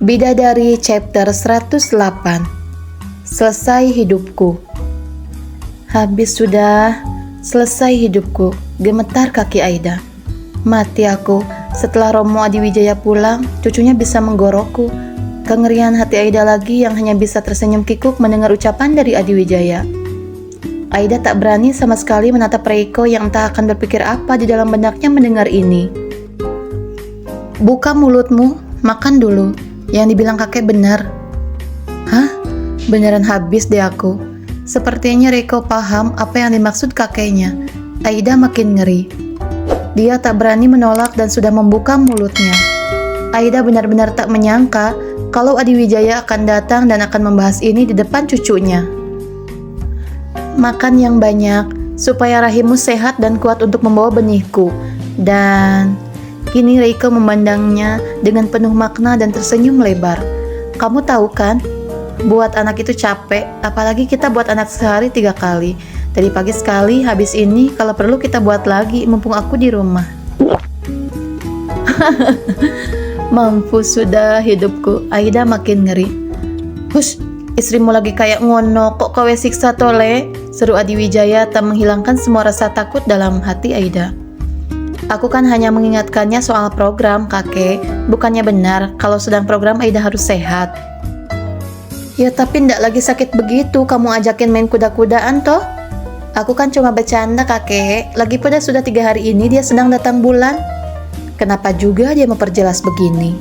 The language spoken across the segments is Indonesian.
Bidadari chapter 108. Selesai hidupku. Habis sudah, selesai hidupku, gemetar kaki Aida. Mati aku, setelah Romo Adiwijaya pulang, cucunya bisa menggorokku. Kengerian hati Aida lagi yang hanya bisa tersenyum kikuk mendengar ucapan dari Adiwijaya. Aida tak berani sama sekali menatap Reiko yang entah akan berpikir apa di dalam benaknya mendengar ini. Buka mulutmu, makan dulu. Yang dibilang kakek benar. Hah? Beneran habis deh aku. Sepertinya Reiko paham apa yang dimaksud kakeknya. Aida makin ngeri. Dia tak berani menolak dan sudah membuka mulutnya. Aida benar-benar tak menyangka kalau Adiwijaya akan datang dan akan membahas ini di depan cucunya. Makan yang banyak supaya rahimmu sehat dan kuat untuk membawa benihku. Dan kini Reiko memandangnya dengan penuh makna dan tersenyum lebar. Kamu tahu kan, buat anak itu capek, apalagi kita buat anak sehari 3 kali. Tadi pagi sekali, habis ini kalau perlu kita buat lagi, mumpung aku di rumah. Mampus sudah hidupku, Aida makin ngeri. Hush, istrimu lagi kayak ngono, kok kowe siksa tole? Seru Adiwijaya tak menghilangkan semua rasa takut dalam hati Aida. Aku kan hanya mengingatkannya soal program, kakek. Bukannya benar kalau sedang program Aida harus sehat. Ya tapi ndak lagi sakit begitu, kamu ajakin main kuda-kudaan toh? Aku kan cuma bercanda kakek, lagi pada sudah 3 hari ini dia sedang datang bulan. Kenapa juga dia memperjelas begini?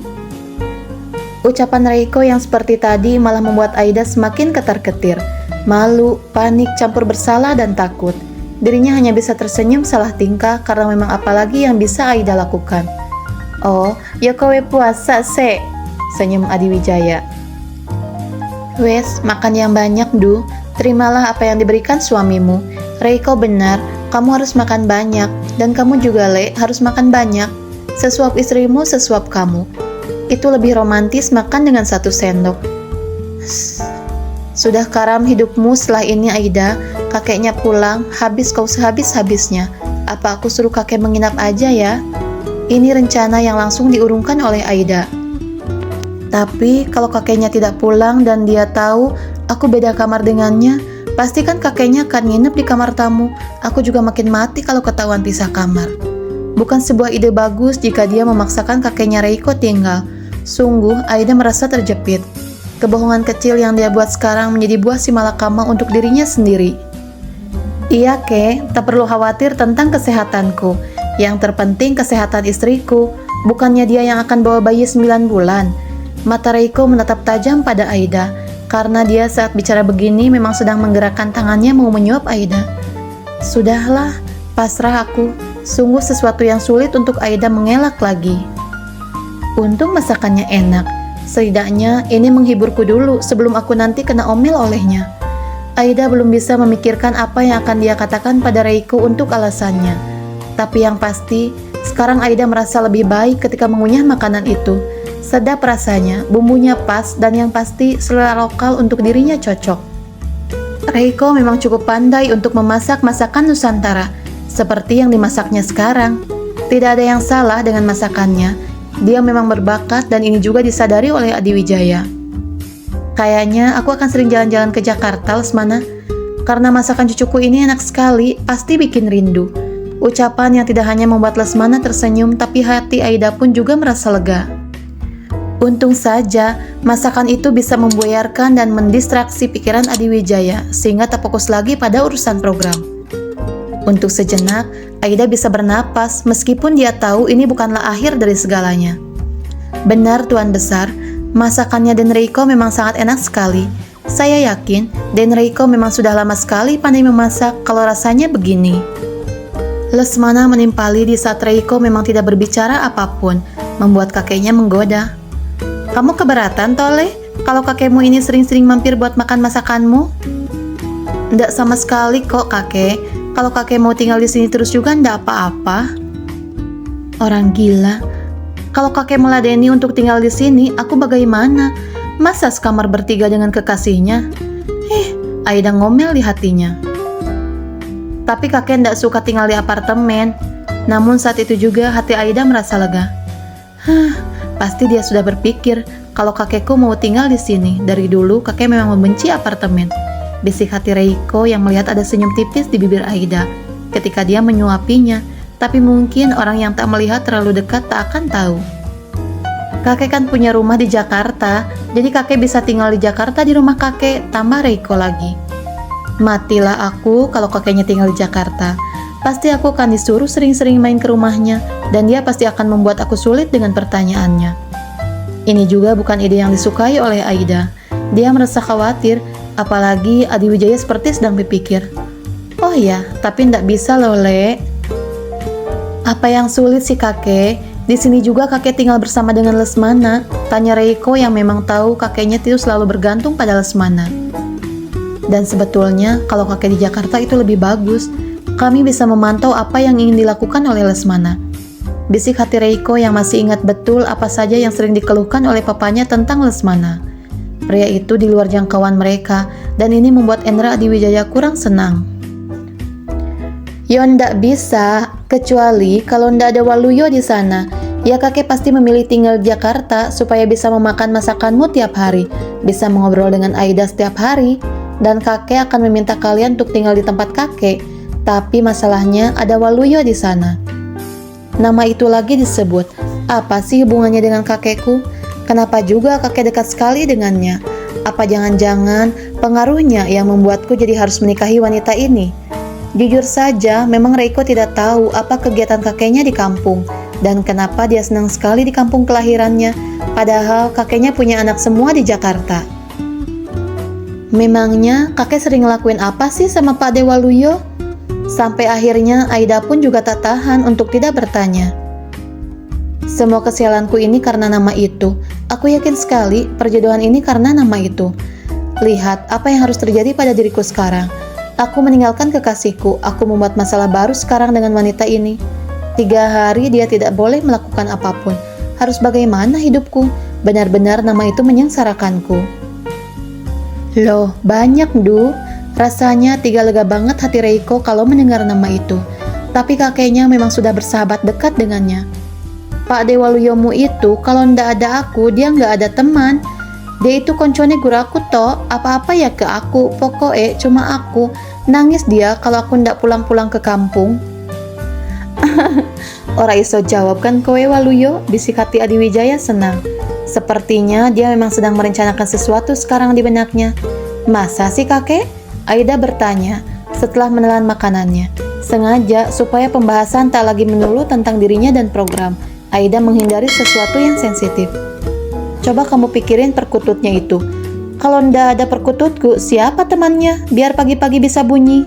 Ucapan Reiko yang seperti tadi malah membuat Aida semakin ketar-ketir. Malu, panik, campur bersalah dan takut. Dirinya hanya bisa tersenyum salah tingkah karena memang apalagi yang bisa Aida lakukan. Oh, ya kowe puasa se, senyum Adiwijaya. Wes, makan yang banyak du, terimalah apa yang diberikan suamimu. Reiko benar, kamu harus makan banyak, dan kamu juga Le harus makan banyak. Sesuap istrimu, sesuap kamu. Itu lebih romantis makan dengan 1 sendok. Sudah karam hidupmu setelah ini Aida, kakeknya pulang, habis kau sehabis-habisnya. Apa aku suruh kakek menginap aja ya? Ini rencana yang langsung diurungkan oleh Aida. Tapi kalau kakeknya tidak pulang dan dia tahu aku beda kamar dengannya, pasti kan kakeknya akan nginep di kamar tamu. Aku juga makin mati kalau ketahuan pisah kamar. Bukan sebuah ide bagus jika dia memaksakan kakeknya Reiko tinggal. Sungguh Aida merasa terjepit. Kebohongan kecil yang dia buat sekarang menjadi buah simalakama untuk dirinya sendiri. Iya ke, tak perlu khawatir tentang kesehatanku. Yang terpenting kesehatan istriku. Bukannya dia yang akan bawa bayi 9 bulan. Mata Reiko menatap tajam pada Aida. Karena dia saat bicara begini memang sedang menggerakkan tangannya mau menyuap Aida. Sudahlah, pasrah aku. Sungguh sesuatu yang sulit untuk Aida mengelak lagi. Untung masakannya enak. Setidaknya ini menghiburku dulu sebelum aku nanti kena omel olehnya. Aida belum bisa memikirkan apa yang akan dia katakan pada Reiko untuk alasannya. Tapi yang pasti, sekarang Aida merasa lebih baik ketika mengunyah makanan itu. Sedap rasanya, bumbunya pas, dan yang pasti selera lokal untuk dirinya cocok. Reiko memang cukup pandai untuk memasak masakan Nusantara, seperti yang dimasaknya sekarang. Tidak ada yang salah dengan masakannya. Dia memang berbakat dan ini juga disadari oleh Adiwijaya. Kayaknya aku akan sering jalan-jalan ke Jakarta, Lesmana. Karena masakan cucuku ini enak sekali, pasti bikin rindu. Ucapan yang tidak hanya membuat Lesmana tersenyum, tapi hati Aida pun juga merasa lega. Untung saja, masakan itu bisa membuyarkan dan mendistraksi pikiran Adiwijaya, sehingga tak fokus lagi pada urusan program. Untuk sejenak, Aida bisa bernapas meskipun dia tahu ini bukanlah akhir dari segalanya. Benar Tuan Besar, masakannya Den Reiko memang sangat enak sekali. Saya yakin Den Reiko memang sudah lama sekali pandai memasak kalau rasanya begini. Lesmana menimpali di saat Reiko memang tidak berbicara apapun, membuat kakeknya menggoda. Kamu keberatan Tole kalau kakekmu ini sering-sering mampir buat makan masakanmu? Nggak sama sekali kok kakek. Kalau kakek mau tinggal di sini terus juga ndak apa-apa. Orang gila. Kalau kakek meladeni untuk tinggal di sini, aku bagaimana? Masa sekamar bertiga dengan kekasihnya? Aida ngomel di hatinya. Tapi kakek ndak suka tinggal di apartemen. Namun saat itu juga hati Aida merasa lega. Pasti dia sudah berpikir kalau kakekku mau tinggal di sini. Dari dulu kakek memang membenci apartemen. Bisik hati Reiko yang melihat ada senyum tipis di bibir Aida ketika dia menyuapinya. Tapi mungkin orang yang tak melihat terlalu dekat tak akan tahu. Kakek kan punya rumah di Jakarta, jadi kakek bisa tinggal di Jakarta di rumah kakek, tambah Reiko lagi. Matilah aku kalau kakeknya tinggal di Jakarta. Pasti aku akan disuruh sering-sering main ke rumahnya, dan dia pasti akan membuat aku sulit dengan pertanyaannya. Ini juga bukan ide yang disukai oleh Aida. Dia merasa khawatir, apalagi Adi Wijaya seperti sedang berpikir. Oh ya, tapi ndak bisa loh, Le. Apa yang sulit sih kakek? Di sini juga kakek tinggal bersama dengan Lesmana, tanya Reiko yang memang tahu kakeknya itu selalu bergantung pada Lesmana. Dan sebetulnya kalau kakek di Jakarta itu lebih bagus. Kami bisa memantau apa yang ingin dilakukan oleh Lesmana. Bisik hati Reiko yang masih ingat betul apa saja yang sering dikeluhkan oleh papanya tentang Lesmana. Pria itu di luar jangkauan mereka, dan ini membuat Endra Adiwijaya kurang senang. Yo ndak bisa, kecuali kalau ndak ada Waluyo di sana. Ya kakek pasti memilih tinggal di Jakarta supaya bisa memakan masakanmu tiap hari, bisa mengobrol dengan Aida setiap hari, dan kakek akan meminta kalian untuk tinggal di tempat kakek. Tapi masalahnya ada Waluyo di sana. Nama itu lagi disebut. Apa sih hubungannya dengan kakekku? Kenapa juga kakek dekat sekali dengannya? Apa jangan-jangan pengaruhnya yang membuatku jadi harus menikahi wanita ini? Jujur saja, memang Reiko tidak tahu apa kegiatan kakeknya di kampung dan kenapa dia senang sekali di kampung kelahirannya, padahal kakeknya punya anak semua di Jakarta. Memangnya kakek sering ngelakuin apa sih sama Pak Dewaluyo? Sampai akhirnya Aida pun juga tak tahan untuk tidak bertanya. Semua kesialanku ini karena nama itu. Aku yakin sekali perjodohan ini karena nama itu. Lihat apa yang harus terjadi pada diriku sekarang. Aku meninggalkan kekasihku. Aku membuat masalah baru sekarang dengan wanita ini. 3 hari dia tidak boleh melakukan apapun. Harus bagaimana hidupku? Benar-benar nama itu menyengsarakanku. Loh, banyak Du. Rasanya lega banget hati Reiko kalau mendengar nama itu. Tapi kakeknya memang sudah bersahabat dekat dengannya. Pak Dewaluyomu itu kalau ndak ada aku, dia nggak ada teman. Dia itu koncone guraku toh, apa-apa ya ke aku, pokoknya cuma aku. Nangis dia kalau aku ndak pulang-pulang ke kampung. Ora iso jawab kan kowe Waluyo, bisik hati Adiwijaya senang. Sepertinya dia memang sedang merencanakan sesuatu sekarang di benaknya. Masa sih kakek? Aida bertanya setelah menelan makanannya. Sengaja supaya pembahasan tak lagi melulu tentang dirinya dan program. Aida menghindari sesuatu yang sensitif. Coba kamu pikirin perkututnya itu. Kalau ndak ada perkututku, siapa temannya? Biar pagi-pagi bisa bunyi.